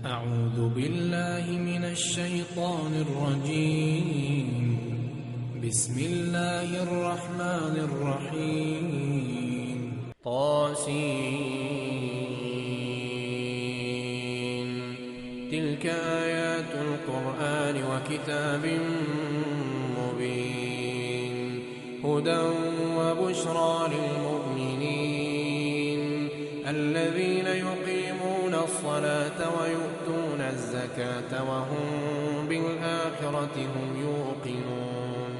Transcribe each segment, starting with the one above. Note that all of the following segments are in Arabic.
أعوذ بالله من الشيطان الرجيم. بسم الله الرحمن الرحيم. طاسين. تلك آيات القرآن وكتاب مبين، هدى وبشرى للمؤمنين الذين يقيمون الصلاة ويؤتون الزكاة وهم بالآخرة هم يوقنون.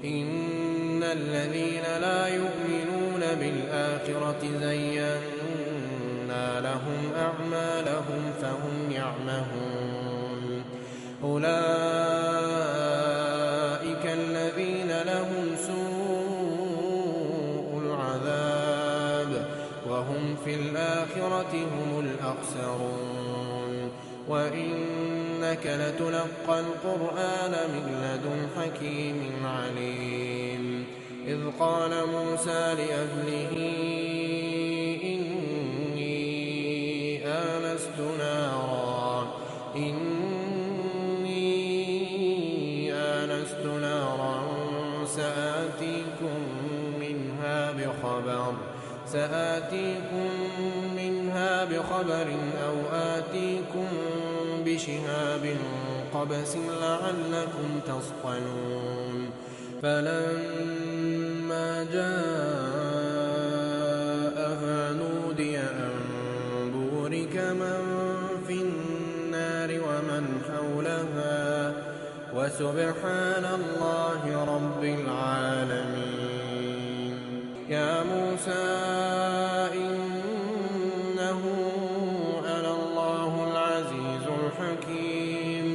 إن الذين لا يؤمنون بالآخرة زينا لهم أعمالهم فهم يعمهون. أولئك الذين لهم سوء العذاب وهم في الآخرة هم الأخسرون. وإنك لتلقى القرآن من لدن حكيم عليم. إذ قال موسى لأهله إني آنست نارا سآتيكم منها بخبر أو آتيكم بشهاب قبس لعلكم تصطلون. فلما جاءها نودي أن بورك من في النار ومن حولها وسبحان الله رب العالمين. يا موسى إنه أنا الله العزيز الحكيم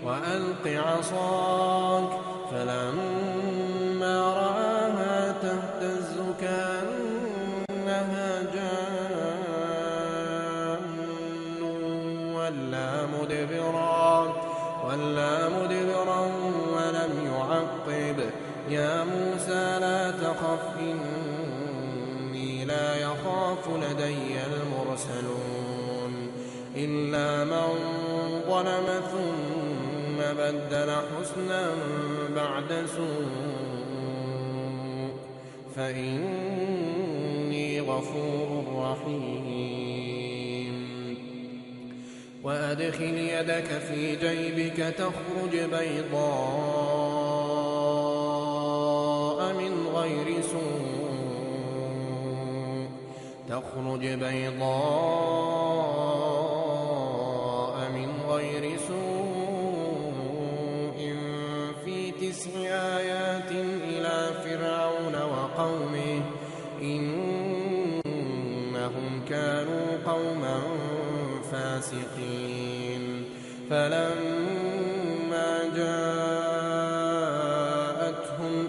وألق عصاك. فلما رآها تهتز كأنها جان ولا مدبرا ولم يعقب. يا موسى لا تخف إني لا يخاف لدي المرسلون. إلا من ظلم ثم بدل حسنا بعد سوء فإني غفور رحيم. وأدخل يدك في جيبك تخرج بيضاء من غير سوء في 9 آيات إلى فرعون وقومه إنهم كانوا قوما فاسقين. فلما جاءتهم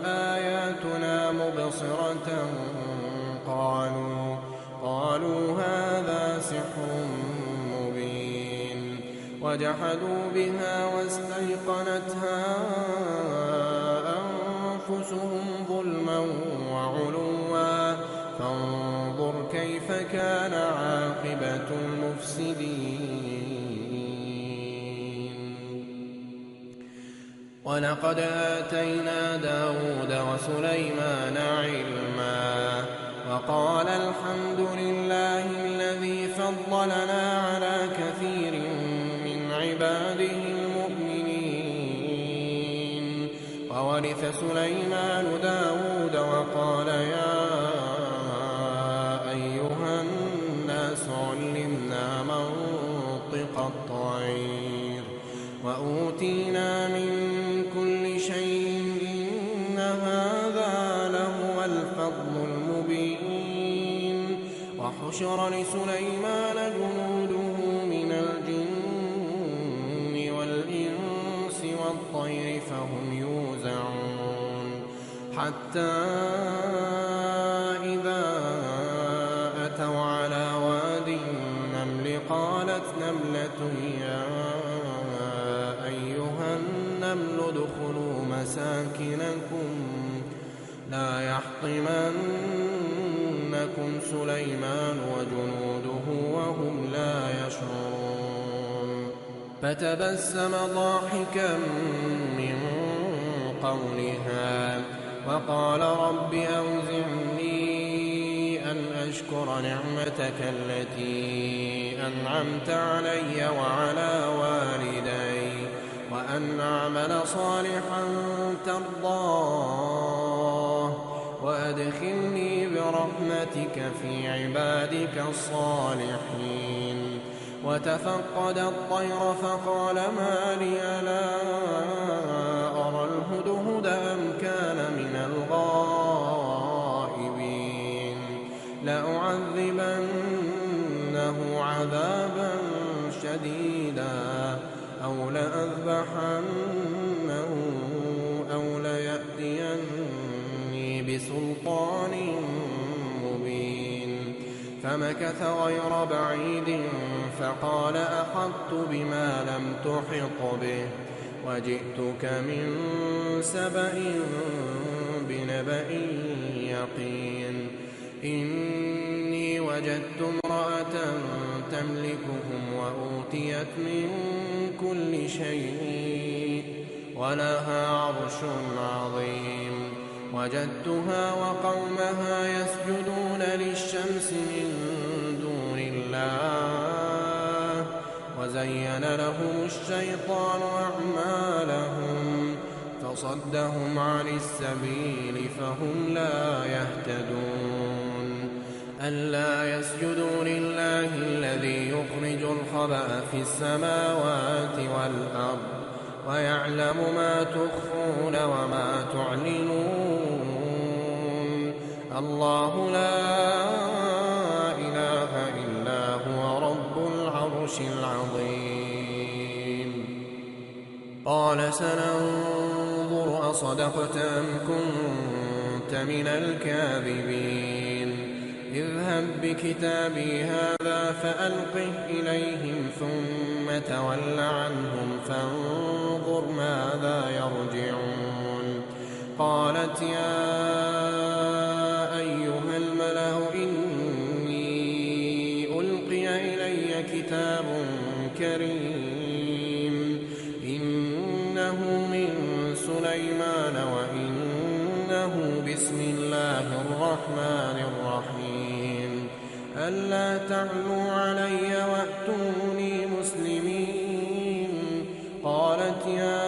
آياتنا مبصرة قالوا هذا سحر مبين. وجحدوا بها واستيقنتها أنفسهم ظلما وعلوا فانظر كيف كان عاقبة المفسدين. ولقد آتينا داود وسليمان علما وقال الحمد لله الذي فضلنا على كثير من عباده المؤمنين. وورث سليمان داود وقال يا أيها الناس علمنا منطق الطير وأوتينا من كل شيء إن هذا لهو الفضل المبين. وحشر لسليمان جنوده من الجن والإنس والطير فهم يوزعون. حتى إذا أتوا على واد النمل قالت نملة يا أيها النمل ادخلوا مساكنكم لا يحطمنكم سليمان وجنوده وهم لا يشعرون. فتبسم ضاحكا من قولها وقال رب أوزعني أن أشكر نعمتك التي أنعمت علي وعلى والدي وأن أعمل صالحا ترضاه وأدخلني برحمتك في عبادك الصالحين. وتفقد الطير فقال ما لي لا أرى الهدهد أم كان من الغائبين لأعذبنه عذابا شديدا أو لأذبحنه أو ليأتيني بسلطان مبين. فمكث غير بعيد فقال أحطت بما لم تحط به وجئتك من سبأ بنبأ يقين. إني وجدت امرأة تملكهم وأوتيت من كل شيء ولها عرش عظيم. وجدتها وقومها يسجدون للشمس من دون الله وزين لهم الشيطان أعمالهم فصدهم عن السبيل فهم لا يهتدون. ألا يسجدوا لله الذي يخرج الخبأ في السماوات والأرض ويعلم ما تخفون وما تعلنون. الله لا إله إلا هو رب العرش العظيم. قال سننظر أصدقت أم كنت من الكاذبين. اذهب بكتابي هذا فألقه إليهم ثم تول عنهم فانظر ماذا يرجعون. قالت يا أيها الملأ إني ألقي إلي كتاب كريم إنه من سليمان وإنه بسم الله الرحمن الرحيم. ألا تعلوا علي وأتوني مسلمين. قالت يا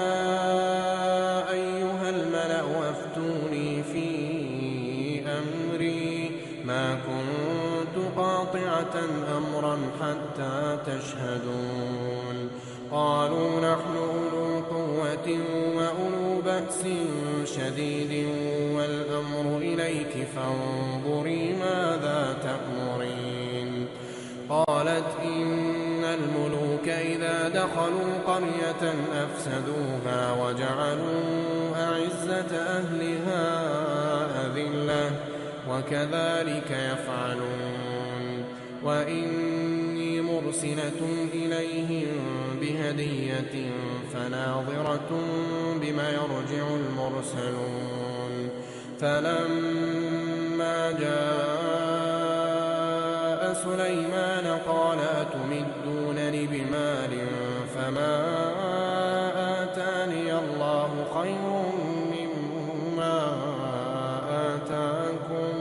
أيها الملأ أفتوني في أمري ما كنت قاطعة أمرا حتى تشهدون. قالوا نحن أولو قوة وأولو بأس شديد والأمر إليك فانظري ماذا تأمرين. قالت إن الملوك إذا دخلوا قرية أفسدوها وجعلوا أعزة أهلها أذلة وكذلك يفعلون. وإني مرسلة إليهم بهدية فناظرة بما يرجع المرسلون. فلما جاء سليمان قال أتمدونني بمال فما آتاني الله خير مما آتاكم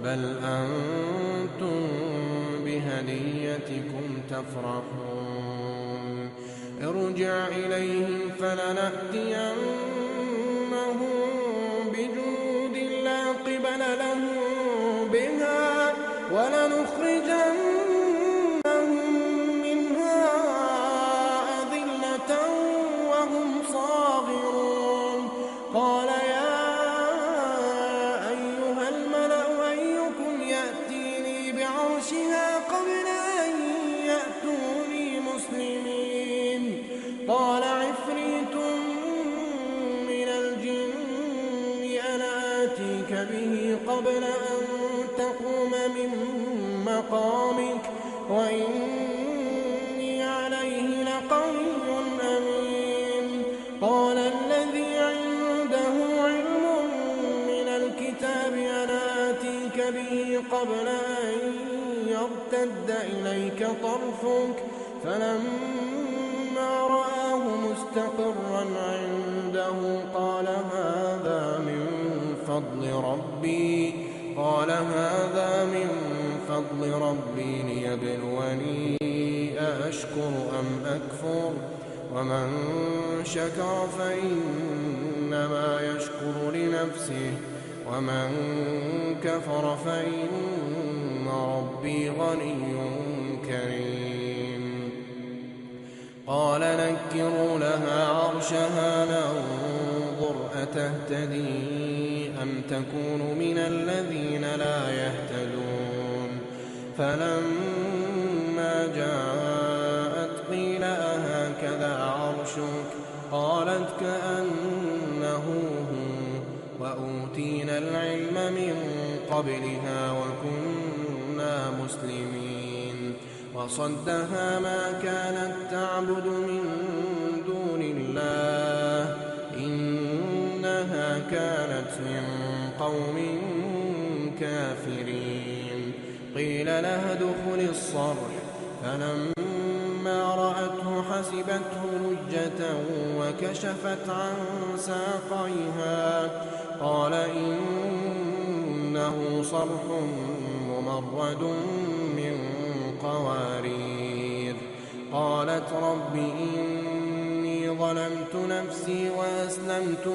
بل أنتم بهديتكم تفرحون. ارجع إليهم فلنأتينهم بجنود لا قبل لهم بها ولنخرجنهم منها أذلة وهم صاغرون. قال يا أيها الملأ أيكم يأتيني بعرشها قبل أن يأتوني مسلمين. قال عفريت من الجن أنا آتيك به قبل أن تقوم من مقامك وإني عليه لقوي أمين. قال الذي عنده علم من الكتاب أنا آتيك به قبل أن يرتد إليك طرفك فلما عنده قال هذا من فضل ربي ليبلوني أأشكر أم أكفر ومن شكر فإنما يشكر لنفسه ومن كفر فإن ربي غني كريم. قال نكروا لها عرشها ننظر أتهتدي أم تكون من الذين لا يهتدون. فلما جاءت قيل أهكذا عرشك قالت كأنه هو وأوتينا العلم من قبلها وكنا مسلمين. وصدها ما كانت تعبد من دون الله إنها كانت من قوم كافرين. قيل لها ادخل الصرح فلما رأته حسبته لجة وكشفت عن ساقيها قال إنه صرح ممرد من قوارير. قالت رب إني ظلمت نفسي وأسلمت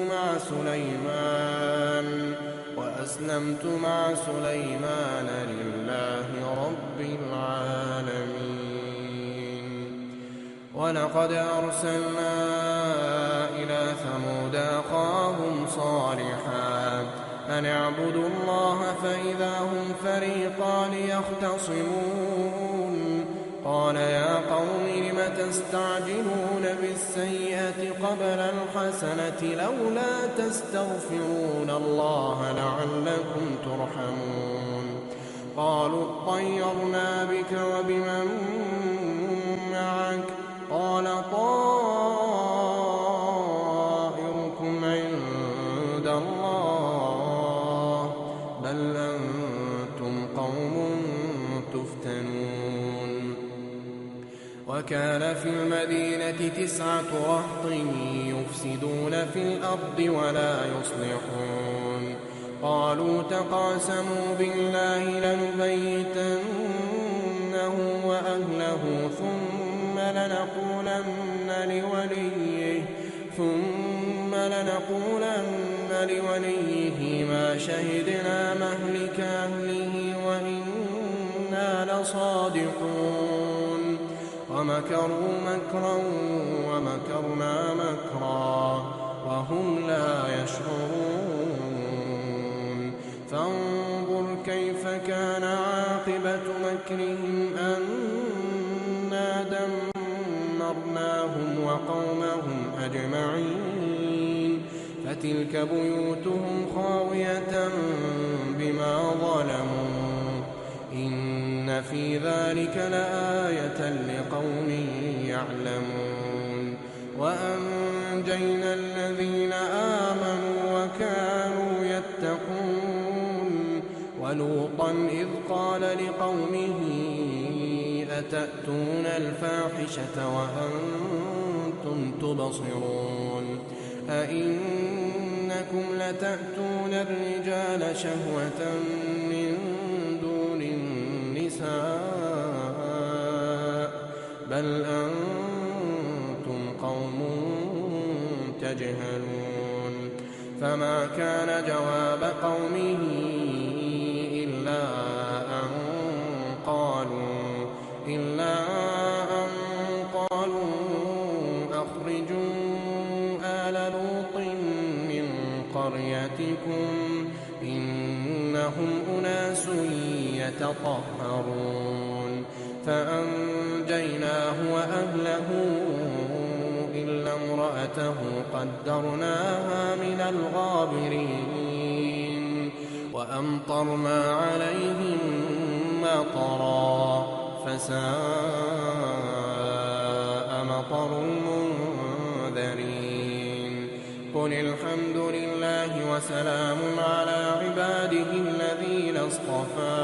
مع سليمان لله رب العالمين. ولقد أرسلنا إلى ثمود أخاهم صالحا أن اعبدوا الله فإذا هم فريقان يختصمون. قال يا قوم لم تستعجلون بالسيئة قبل الحسنة لولا تستغفرون الله لعلكم ترحمون. قالوا اطيرنا بك وبمن معك قال طائركم عند الله بل أنتم قوم تفتنون. وكان في المدينة 9 رهط يفسدون في الأرض ولا يصلحون. قالوا تقاسموا بالله لنبيتنه وأهله ثم لنقولن لوليه ما شهدنا مهلك أهله وإنا لصادقون. ومكروا مكرا ومكرنا مكرا وهم لا يشعرون. فانظر كيف كان عاقبة مكرهم أنا دمرناهم وقومهم أجمعين. فتلك بيوتهم خاوية بما ظلموا إن في ذلك لآية لقوم يعلمون. وأنجينا الذين آمنوا وكانوا يتقون. ولوطا إذ قال لقومه أتأتون الفاحشة وأنتم تبصرون أئنكم لتأتون الرجال شهوة من دون النساء بل أنتم قوم تجهلون. فما كان جواب قومه إلا أن قالوا أخرجوا آل لوط من قريتكم إنهم أناس يتطهرون. فأنجيناه وأهله إلا امرأته قدرناها من الغابرين. وأمطرنا عليهم مطرا فساء مطر المنذرين. قل الحمد لله وسلام على عباده الذين اصطفى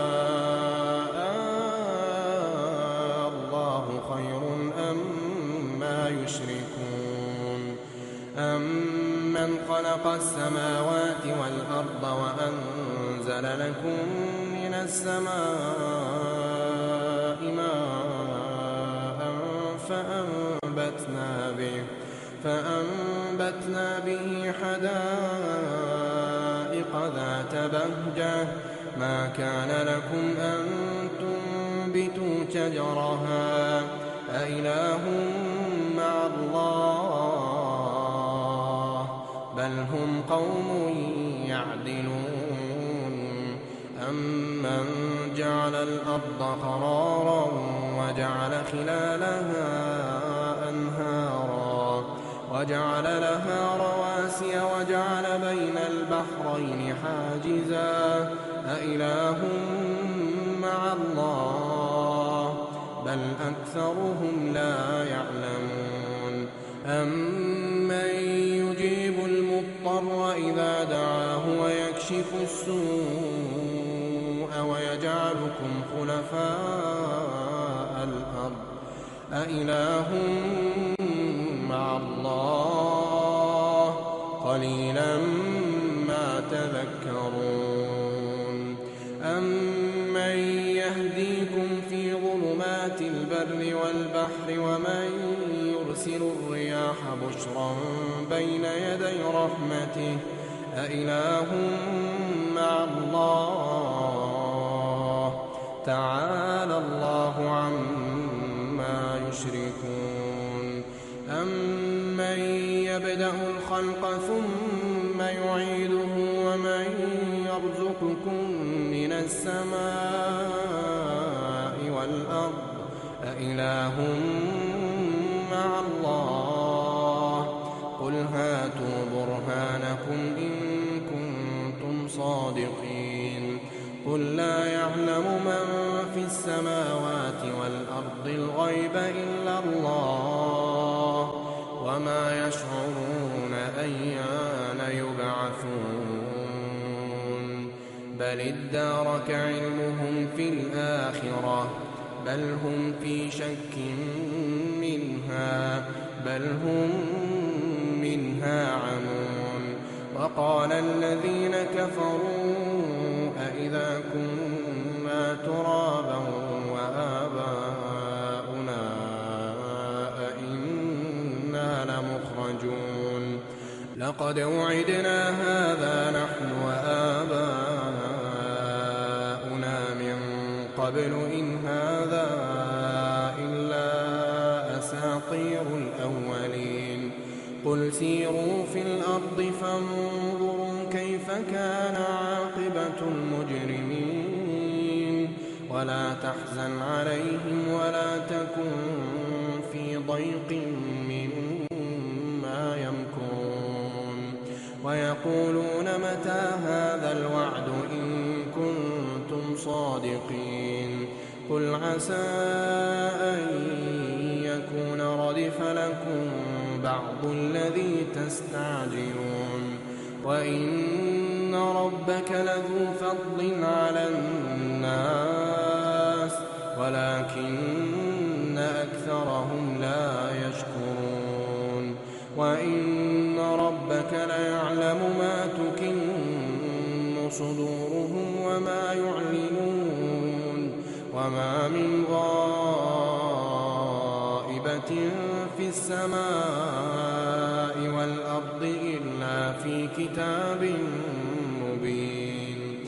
الله خير أما يشركون. أَمَّنْ خَلَقَ السَّمَاوَاتِ وَالْأَرْضَ وَأَنزَلَ لَكُم مِّنَ السَّمَاءِ مَاءً فَأَنبَتْنَا بِهِ حَدَائِقَ ذَاتَ بَهْجَةٍ مَا كَانَ لَكُمْ أَن تُنبِتُوا شَجَرَهَا أَإِلَٰهٌ مَّعَ اللَّهِ بَلْ هُمْ قَوْمٌ يَعْدِلُونَ أَمَّن جَعَلَ الْأَرْضَ قَرَارًا وَجَعَلَ خِلَالَهَا أَنْهَارًا وَجَعَلَ لَهَا رَوَاسِيَ وَجَعَلَ بَيْنَ الْبَحْرَيْنِ حَاجِزًا أَإِلَٰهٌ مَّعَ اللَّهِ بَلْ أَكْثَرُهُمْ لَا يَعْلَمُونَ أَمَّن يُجِيبُ الْمُضْطَرَّ إِذَا دَعَاهُ وَيَكْشِفُ السُّوءَ وَيَجْعَلُكُمْ خُلَفَاءَ الْأَرْضِ أَإِلَٰهٌ مَّعَ اللَّهِ قَلِيلًا مَّا تَذَكَّرُونَ أَمَّن يَهْدِيكُمْ فِي ظُلُمَاتِ الْبَرِّ وَالْبَحْرِ وَمَن يُرْسِلُ الرِّيَاحَ بُشْرًا بَيْنَ يَدَيْ رَحْمَتِهِ أَإِلَٰهٌ مَّعَ اللَّهِ تَعَالَى اللَّهُ عَمَّا يُشْرِكُونَ أَمَّن يَبْدَأُ الْخَلْقَ ثُمَّ يُعِيدُهُ وَمَن يَرْزُقُكُم مِّنَ السَّمَاءِ وَالْأَرْضِ أَإِلَٰهٌ مَّعَ اللَّهِ قُلْ هَاتُوا بُرْهَانَكُمْ إِن كُنتُمْ صَادِقِينَ قُل لَّا يَعْلَمُ مَن فِي السَّمَاوَاتِ وَالْأَرْضِ الْغَيْبَ إِلَّا اللَّهُ وَمَا يَشْعُرُونَ أَيَّانَ يُبْعَثُونَ بَلِ ادَّارَكَ عِلْمُهُمْ فِي الْآخِرَةِ بَلْ هُمْ فِي شَكٍّ مِّنْهَا بَلْ هُم مِّنْهَا عَمُونَ وَقَالَ الَّذِينَ كَفَرُوا أَإِذَا كُنَّا تُرَابًا وَآبَاؤُنَا أَإِنَّا لَمُخْرَجُونَ لَقَدْ وُعِدْنَا هَٰذَا نَحْنُ وَآبَاؤُنَا مِن قَبْلُ إِنْ هَٰذَا إِلَّا أَسَاطِيرُ الْأَوَّلِينَ قُلْ سِيرُوا فِي الْأَرْضِ فَانظُرُوا كَيْفَ كَانَ عَاقِبَةُ الْمُجْرِمِينَ وَلَا تَحْزَنْ عَلَيْهِمْ وَلَا تَكُن فِي ضَيْقٍ مِّمَّا يَمْكُرُونَ وَيَقُولُونَ مَتَىٰ هَٰذَا الْوَعْدُ إِن كُنتُمْ صَادِقِينَ قُلْ عَسَىٰ أَن يَكُونَ رَدِفَ لَكُم بَعْضُ الَّذِي تَسْتَعْجِلُونَ وَإِنَّ رَبَّكَ لَذُو فَضْلٍ عَلَى النَّاسِ وَلَٰكِنَّ أَكْثَرَهُمْ لَا يَشْكُرُونَ وَإِنَّ رَبَّكَ لَيَعْلَمُ مَا تُكِنُّ صُدُورُهُمْ وَمَا يُعْلِنُونَ وَمَا مِنْ غَائِبَةٍ فِي السَّمَاءِ وَالْأَرْضِ إِلَّا فِي كِتَابٍ مُّبِينٍ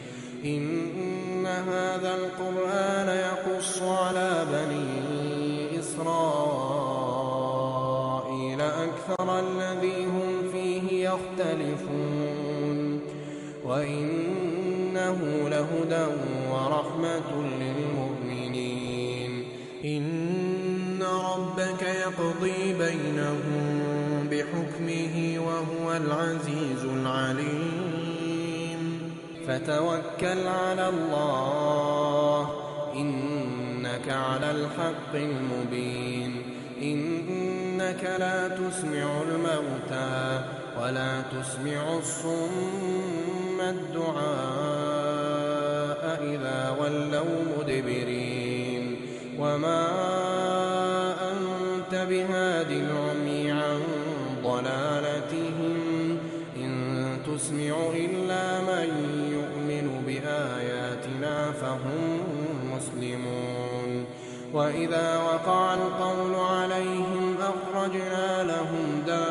إِنَّ هَٰذَا الْقُرْآنَ يَقُصُّ عَلَىٰ بَنِي إِسْرَائِيلَ أَكْثَرَ الَّذِي هُمْ فِيهِ يَخْتَلِفُونَ وَإِنَّهُ لَهُدًى وَرَحْمَةٌ لِّلْمُؤْمِنِينَ إِنَّ رَبَّكَ يَقْضِي بَيْنَهُم بِحُكْمِهِ وَهُوَ الْعَزِيزُ الْعَلِيمُ فَتَوَكَّلْ عَلَى اللَّهِ إِنَّكَ عَلَى الْحَقِّ الْمُبِينِ إِنَّكَ لَا تُسْمِعُ الْمَوْتَىٰ وَلَا تُسْمِعُ الصُّمَّ الدُّعَاءَ إِذَا وَلَّوْا مُدْبِرِينَ وَمَا أَنتَ بِهَادِ الْعُمْيِ عَن ضلالتهم إن تسمع إلا من يؤمن بآياتنا فهم مسلمون وإذا وقع القول عليهم أخرجنا لهم دابة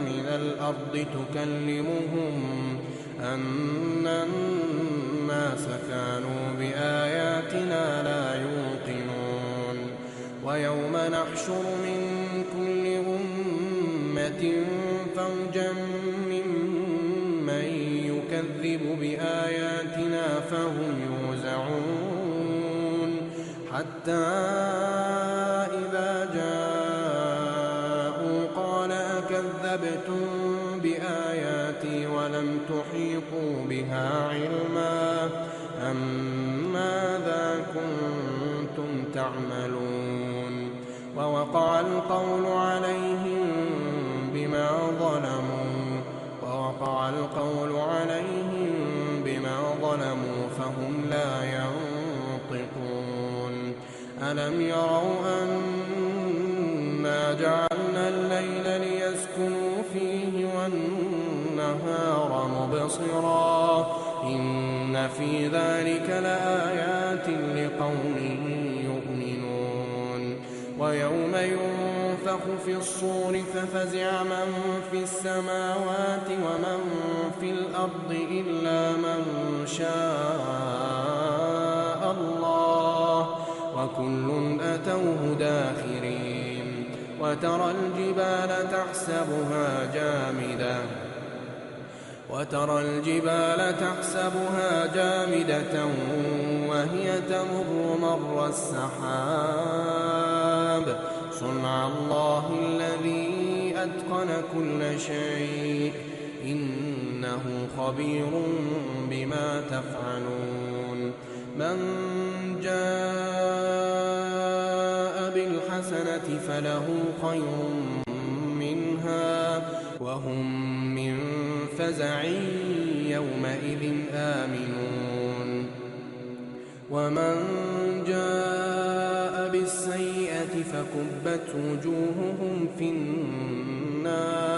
من الأرض تكلمهم أن الناس كانوا بآياتنا لا يوقنون ويوم نحشر من كل أمة فوجا ممن يكذب بآياتنا فهم يوزعون حتى إذا جاءوا قال أكذبتم بآياتي ولم تحيطوا بها علما أم ماذا كنتم تعملون ووقع القول عليهم بما ظلموا فهم لا ينطقون ألم يروا أنا جعلنا الليل ليسكنوا فيه والنهار مبصرا إن في ذلك لآيات لقوم يؤمنون ويوم ينفخ في الصور ففزع من في السماوات ومن في الأرض إلا من شاء الله وكل أتوه داخرين وترى الجبال تحسبها جامدة وهي تمر مر السحاب صنع الله الذي أتقن كل شيء إنه خبير بما تفعلون من جاء بالحسنة فله خير منها وهم من فزع يومئذ آمنون ومن جاء بالسيئة فكبت وجوههم في النار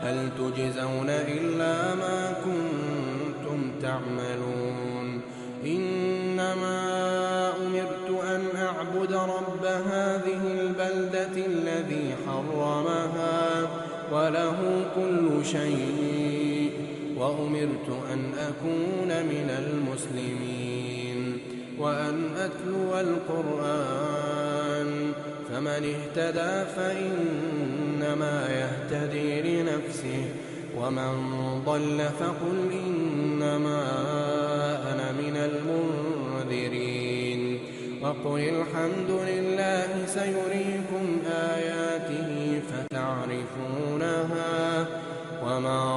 هل تجزون إلا ما كنتم تعملون إنما أمرت أن أعبد رب هذه البلدة الذي حرمها وله كل شيء وأمرت أن أكون من المسلمين وأن أتلو القرآن فمن اهتدى فإنما يهتدي لنفسه ومن ضل فقل إنما أنا من المنذرين وقل الحمد لله سيريكم آياته فتعرفونها وما